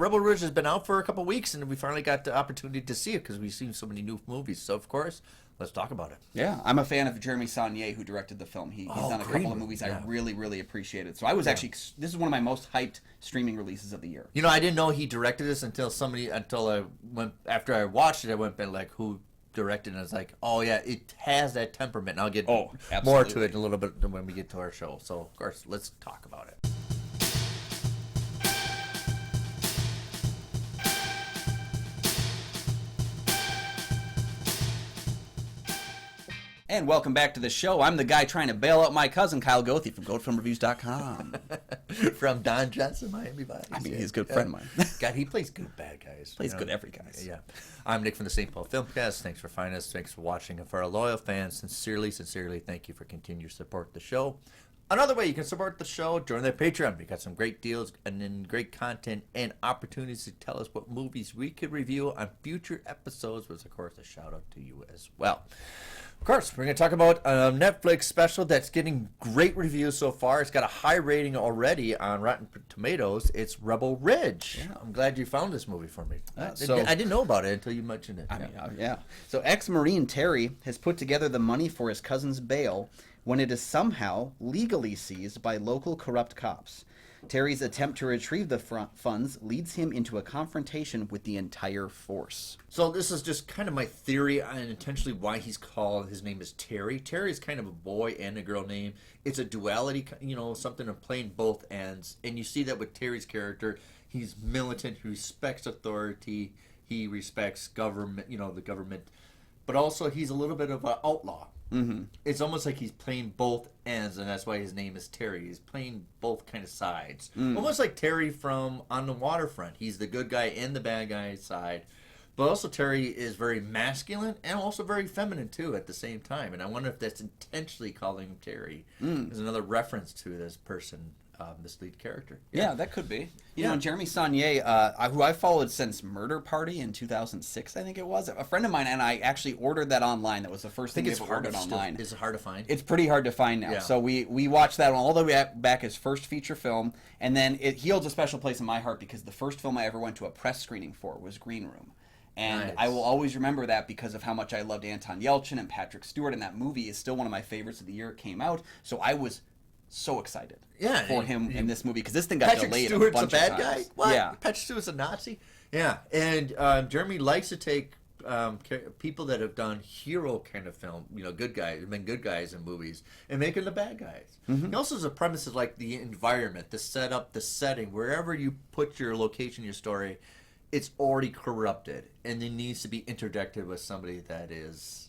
Rebel Ridge has been out for a couple weeks, and we finally got the opportunity to see it because we've seen so many new movies. So, of course, let's talk about it. Yeah, I'm a fan of Jeremy Saulnier, who directed the film. He's done a couple of movies I really, really appreciated. So I was actually, this is one of my most hyped streaming releases of the year. You know, I didn't know he directed this until after I watched it, I went back like, who directed it? And I was like, oh yeah, it has that temperament. And I'll get more to it in a little bit when we get to our show. So, of course, let's talk about it. And welcome back to the show. I'm the guy trying to bail out my cousin, Kyle Goethe from GoatFilmReviews.com. From Don Johnson, Miami Vice. I mean, he's a good friend of mine. God, he plays good bad guys. Plays good every guys. Yeah. I'm Nick from the St. Paul Filmcast. Thanks for finding us. Thanks for watching. And for our loyal fans, sincerely, thank you for continuing to support the show. Another way you can support the show, join their Patreon. We got some great deals and then great content and opportunities to tell us what movies we could review on future episodes, which, of course, a shout out to you as well. Of course, we're going to talk about a Netflix special that's getting great reviews so far. It's got a high rating already on Rotten Tomatoes. It's Rebel Ridge. Yeah. I'm glad you found this movie for me. I didn't know about it until you mentioned it. Yeah. So ex-Marine Terry has put together the money for his cousin's bail when it is somehow legally seized by local corrupt cops. Terry's attempt to retrieve the funds leads him into a confrontation with the entire force. So this is just kind of my theory on intentionally why his name is Terry. Terry is kind of a boy and a girl name. It's a duality, something of playing both ends. And you see that with Terry's character. He's militant, he respects authority, he respects government, the government. But also he's a little bit of an outlaw. Mm-hmm. It's almost like he's playing both ends, and that's why his name is Terry. He's playing both kind of sides. Almost like Terry from On the Waterfront. He's the good guy and the bad guy side. But also Terry is very masculine and also very feminine, too, at the same time. And I wonder if that's intentionally calling him Terry. There's another reference to this person, this lead character. Yeah, that could be. You know, Jeremy Saulnier, who I followed since Murder Party in 2006, I think it was. A friend of mine and I actually ordered that online. That was the first thing we ever ordered online. Is it hard to find? It's pretty hard to find now. Yeah. So we watched that all the way back his first feature film, and then he holds a special place in my heart because the first film I ever went to a press screening for was Green Room. And nice. I will always remember that because of how much I loved Anton Yelchin and Patrick Stewart, and that movie is still one of my favorites of the year it came out. So I was so excited for him in this movie because this thing got delayed a bunch of times. Patrick Stewart's a bad guy? What? Yeah. Patrick Stewart's a Nazi? Yeah. And Jeremy likes to take people that have done hero kind of film, good guys, been good guys in movies, and make them the bad guys. Mm-hmm. He also has a premise of like the environment, the setup, the setting, wherever you put your location, your story, it's already corrupted, and it needs to be interjected with somebody that is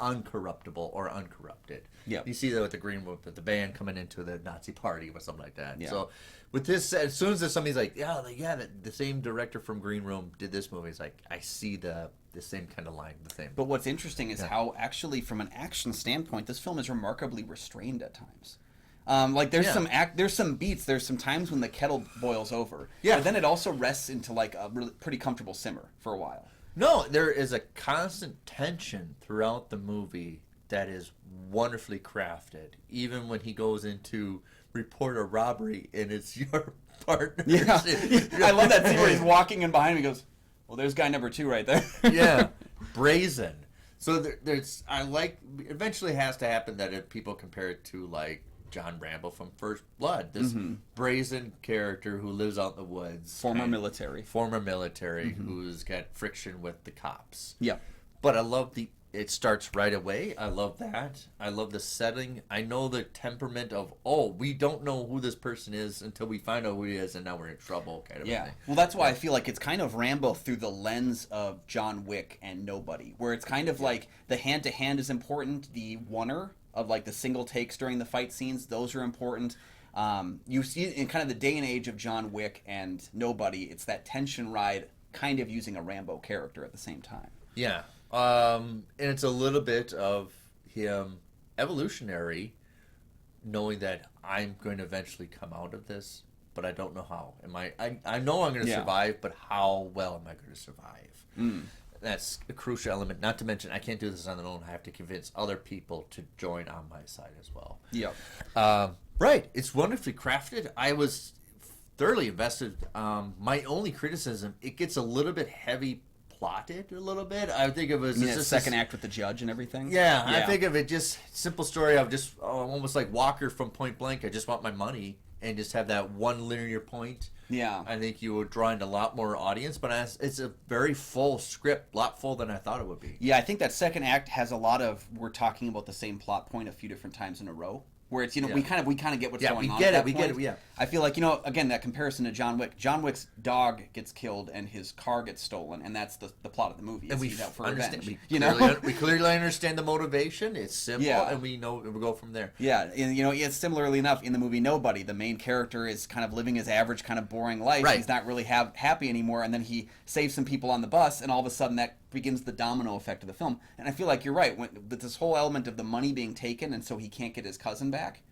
uncorruptible or uncorrupted. Yeah, you see that with the Green Room, with the band coming into the Nazi party or something like that. Yeah. So with this, as soon as somebody's like, the same director from Green Room did this movie, it's like I see the same kind of line, the same. But what's interesting is how actually, from an action standpoint, this film is remarkably restrained at times. There's some beats. There's some times when the kettle boils over. Yeah. But then it also rests into like a really pretty comfortable simmer for a while. No, there is a constant tension throughout the movie that is wonderfully crafted. Even when he goes into report a robbery and it's your partner. Yeah. I love that scene where he's walking in behind him. He goes, well, there's guy number 2 right there. Yeah. Brazen. So eventually has to happen that if people compare it to like John Rambo from First Blood, this brazen character who lives out in the woods. Former military, who's got friction with the cops. Yeah. But I love it starts right away. I love that. I love the setting. I know the temperament of, we don't know who this person is until we find out who he is, and now we're in trouble kind of thing. Well, that's why I feel like it's kind of Rambo through the lens of John Wick and Nobody, where it's kind of like the hand-to-hand is important, the oneer of like the single takes during the fight scenes, those are important. You see in kind of the day and age of John Wick and Nobody, it's that tension ride kind of using a Rambo character at the same time. Yeah. And it's a little bit of him evolutionary, knowing that I'm going to eventually come out of this, but I don't know how. I know I'm going to survive, but how well am I going to survive? That's a crucial element. Not to mention, I can't do this on my own. I have to convince other people to join on my side as well. Yeah. Right. It's wonderfully crafted. thoroughly invested. My only criticism, it gets a little bit heavy plotted a little bit. I think of it as I mean, just that second act with the judge and everything. Yeah, I think of it just simple story of just almost like Walker from Point Blank. I just want my money and just have that one linear point. Yeah. I think you would draw in a lot more audience, but it's a very full script, a lot full than I thought it would be. Yeah, I think that second act has a lot of, we're talking about the same plot point a few different times in a row. Where it's, we kind of get what's going on. We get it. Yeah, I feel like, again, that comparison to John Wick. John Wick's dog gets killed and his car gets stolen, and that's the plot of the movie. And we for understand. revenge, We clearly understand the motivation. It's simple, and we know we go from there. Yeah, and it's similarly enough in the movie Nobody. The main character is kind of living his average, kind of boring life. Right. He's not really happy anymore, and then he saves some people on the bus, and all of a sudden that begins the domino effect of the film. And I feel like you're right. With this whole element of the money being taken, and so he can't get his cousin back.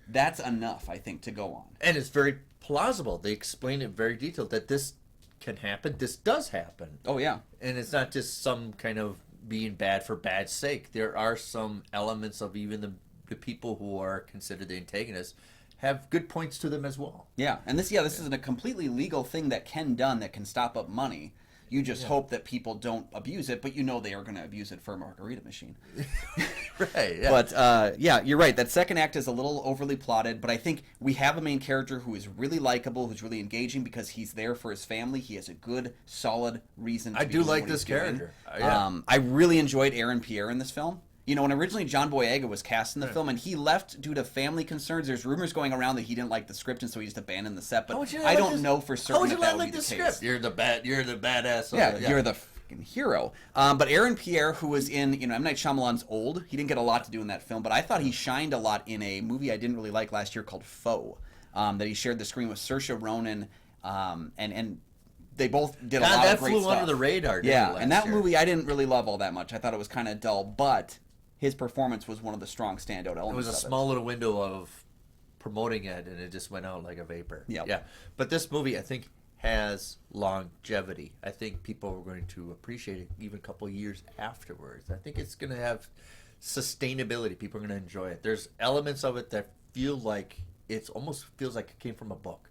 That's enough, I think, to go on. And it's very plausible. They explain it very detailed that this can happen. This does happen. Oh, yeah. And it's not just some kind of being bad for bad's sake. There are some elements of even the people who are considered the antagonists have good points to them as well. Yeah, and this is a completely legal thing that can stop up money. You just hope that people don't abuse it, but they are going to abuse it for a margarita machine. Right, yeah. But, you're right. That second act is a little overly plotted, but I think we have a main character who is really likable, who's really engaging because he's there for his family. He has a good, solid reason to I be do doing like what this he's doing. character. Yeah. I really enjoyed Aaron Pierre in this film. When originally John Boyega was cast in the film and he left due to family concerns, there's rumors going around that he didn't like the script and so he just abandoned the set. But I don't know for certain that would be the case. You're the badass. Yeah, you're the freaking hero. But Aaron Pierre, who was in M. Night Shyamalan's Old, he didn't get a lot to do in that film, but I thought he shined a lot in a movie I didn't really like last year called Foe, that he shared the screen with Saoirse Ronan, and they both did a lot of great stuff. That flew under the radar. Yeah, and that movie I didn't really love all that much. I thought it was kind of dull, but his performance was one of the strong standout elements. It was a small little window of promoting it, and it just went out like a vapor. Yep. Yeah. But this movie, I think, has longevity. I think people are going to appreciate it even a couple of years afterwards. I think it's going to have sustainability. People are going to enjoy it. There's elements of it that feel like almost feels like it came from a book.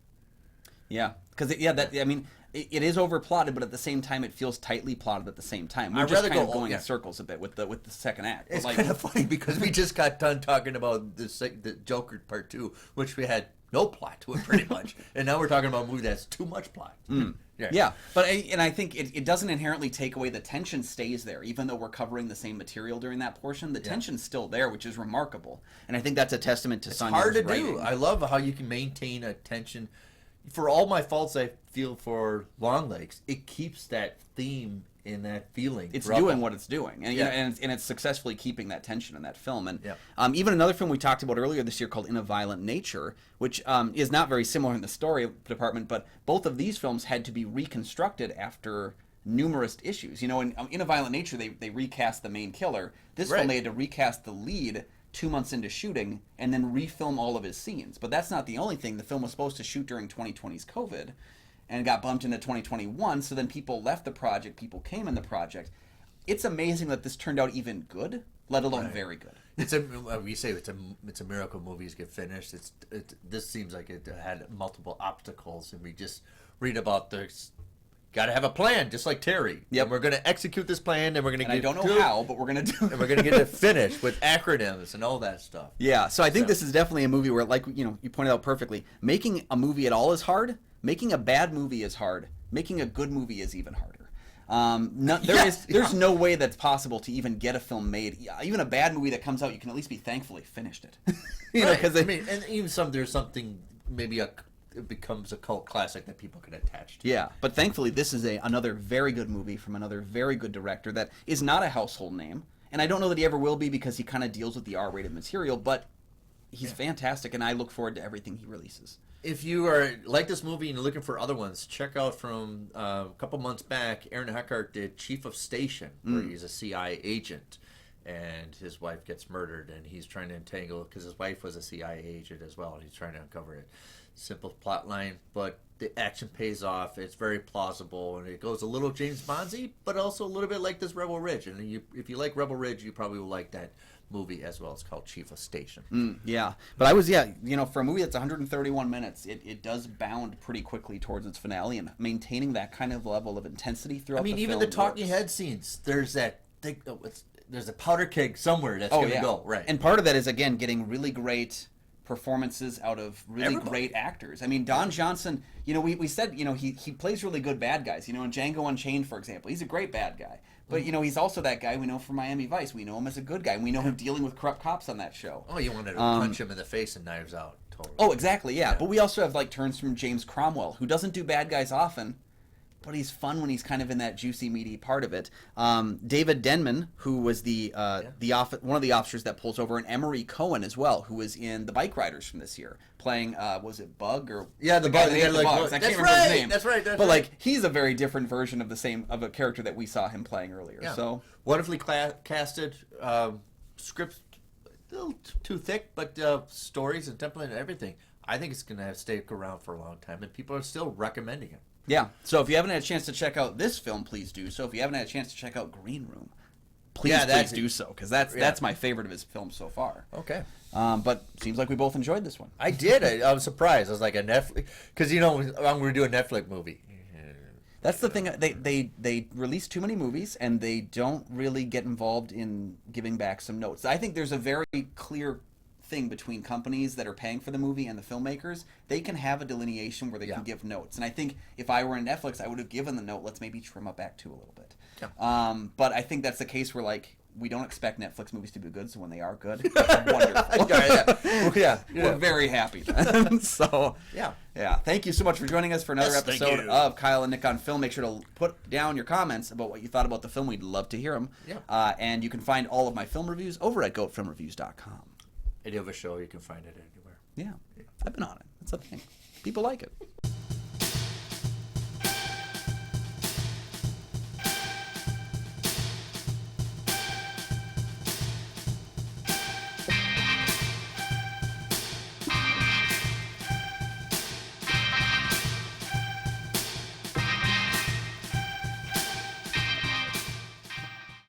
Yeah, because it is over plotted, but at the same time, it feels tightly plotted at the same time. We're I'd just rather kind of go going in circles a bit with the second act. It's kind of funny because we just got done talking about the Joker Part 2, which we had no plot to it pretty much, and now we're talking about a movie that's too much plot. Yeah, but I think it doesn't inherently take away the tension stays there, even though we're covering the same material during that portion. The tension's still there, which is remarkable, and I think that's a testament to Sanya's hard to writing. do. I love how you can maintain a tension. For all my faults I feel for Longlegs, it keeps that theme in that feeling. It's doing what it's doing, and and it's successfully keeping that tension in that film. And even another film we talked about earlier this year called In a Violent Nature, which is not very similar in the story department, but both of these films had to be reconstructed after numerous issues. In A Violent Nature, they recast the main killer. This film, they had to recast the lead 2 months into shooting and then refilm all of his scenes. But that's not the only thing. The film was supposed to shoot during 2020's COVID and got bumped into 2021, so then people left the project, people came in the project. It's amazing that this turned out even good, let alone very good. It's a miracle movies get finished. This seems like it had multiple obstacles, and we just read about this. Got to have a plan, just like Terry. Yep. And we're going to execute this plan, and we're going to. I don't know how, but we're going to do it. And we're going to get it finished with acronyms and all that stuff. Yeah, so I think this is definitely a movie where, like you pointed out perfectly, making a movie at all is hard. Making a bad movie is hard. Making a good movie is even harder. There's no way that's possible to even get a film made. Even a bad movie that comes out, you can at least be thankful it finished it. Because and even there's something maybe it becomes a cult classic that people can attach to. Yeah, but thankfully this is another very good movie from another very good director that is not a household name, and I don't know that he ever will be because he kind of deals with the R-rated material, but he's fantastic, and I look forward to everything he releases. If you are like this movie and you're looking for other ones, check out from a couple months back, Aaron Eckhart did Chief of Station, where he's a CIA agent, and his wife gets murdered, and he's trying to entangle, because his wife was a CIA agent as well, and he's trying to uncover it. Simple plot line, but the action pays off. It's very plausible, and it goes a little James Bondsy, but also a little bit like this Rebel Ridge. And if you like Rebel Ridge, you probably will like that movie as well. It's called Chief of Station. Yeah, but I was for a movie that's 131 minutes, it does bound pretty quickly towards its finale, and maintaining that kind of level of intensity throughout. I mean, the even film the talking works. head scenes. There's that thing. There's a powder keg somewhere that's going to go right. And part of that is again getting really great performances out of really Everybody. great actors. I mean, Don Johnson, we said, he plays really good bad guys. In Django Unchained, for example, he's a great bad guy. But, he's also that guy we know from Miami Vice. We know him as a good guy. And we know him dealing with corrupt cops on that show. Oh, you wanted to punch him in the face and Knives Out. Totally. Oh, exactly, yeah. But we also have, turns from James Cromwell, who doesn't do bad guys often, but he's fun when he's kind of in that juicy, meaty part of it. David Denman, who was one of the officers that pulls over, and Emery Cohen as well, who was in The Bike Riders from this year, playing was it Bug or the guy Bug? that ate the bugs. I can't remember his name. That's right. But he's a very different version of a character that we saw him playing earlier. Yeah. So wonderfully casted. Scripts a little too thick, but stories and template and everything. I think it's going to stay around for a long time, and people are still recommending it. Yeah. So if you haven't had a chance to check out this film, please do so. If you haven't had a chance to check out Green Room, please do so, because that's my favorite of his films so far. Okay. But seems like we both enjoyed this one. I did. I was surprised. I was like a Netflix, because I'm going to do a Netflix movie. That's the thing. They release too many movies, and they don't really get involved in giving back some notes. I think there's a very clear thing between companies that are paying for the movie and the filmmakers. They can have a delineation where they can give notes. And I think if I were in Netflix, I would have given the note, let's maybe trim up Act 2 a little bit. Yeah. But I think that's the case where we don't expect Netflix movies to be good, so when they are good, it's wonderful. Yeah. We're very happy then. So yeah. Thank you so much for joining us for another Yes, thank episode you. of Kyle and Nick on Film. Make sure to put down your comments about what you thought about the film. We'd love to hear them. Yeah. And you can find all of my film reviews over at goatfilmreviews.com. I do have a show. You can find it anywhere. Yeah, I've been on it. It's a thing. People like it.